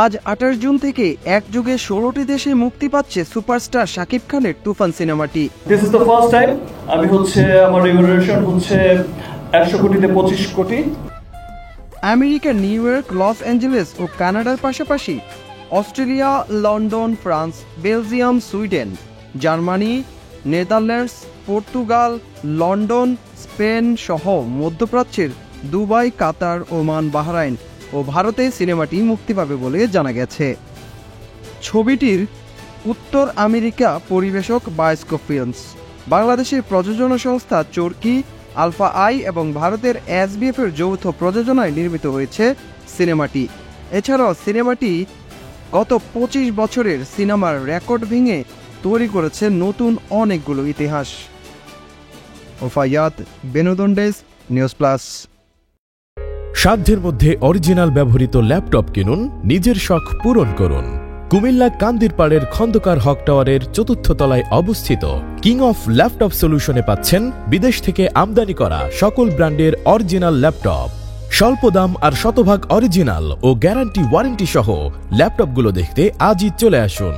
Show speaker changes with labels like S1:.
S1: আজ ২৮ জুন থেকে একযোগে ১৬টি দেশে মুক্তি পাচ্ছে সুপারস্টার শাকিব খানের তুফান সিনেমাটি।
S2: This is the first time আমি আমার রেগুলারেশন ১০০ কোটিতে ২৫ কোটি।
S1: আমেরিকার নিউ ইয়র্ক, লস অ্যাঞ্জেলেস ও কানাডার পাশাপাশি Australia, London, France, Belgium, Sweden, Germany, Netherlands, Portugal, London, Spain সহ মধ্যপ্রাচ্যের দুবাই, কাতার, ওমান, বাহরাইন ও ভারতে সিনেমাটি মুক্তি পাবে বলে জানা গেছে। ছবিটির উত্তর আমেরিকা পরিবেশক বায়োস্কোপ ফিল্মস, বাংলাদেশের প্রযোজনা সংস্থা চরকি, আলফা আই এবং ভারতের এসবিএফ এর যৌথ প্রযোজনায় নির্মিত হয়েছে সিনেমাটি। এছাড়াও সিনেমাটি গত ২৫ বছরের সিনেমার রেকর্ড ভেঙে তৈরি করেছে নতুন অনেকগুলো ইতিহাস। ওফায়াত, বিনোদন ডেস্ক, নিউজ প্লাস।
S3: সাধ্যের মধ্যে অরিজিনাল ব্যবহৃত ল্যাপটপ কিনুন, নিজের শখ পূরণ করুন। কুমিল্লা কান্দিরপাড়ের খন্দকার হক টাওয়ারের ৪র্থ তলায় অবস্থিত কিং অফ ল্যাপটপ সলিউশনে পাচ্ছেন বিদেশ থেকে আমদানি করা সকল ব্র্যান্ডের অরিজিনাল ল্যাপটপ। স্বল্প দাম আর শতভাগ অরিজিনাল ও গ্যারান্টি ওয়ারেন্টি সহ ল্যাপটপগুলো দেখতে আজই চলে আসুন।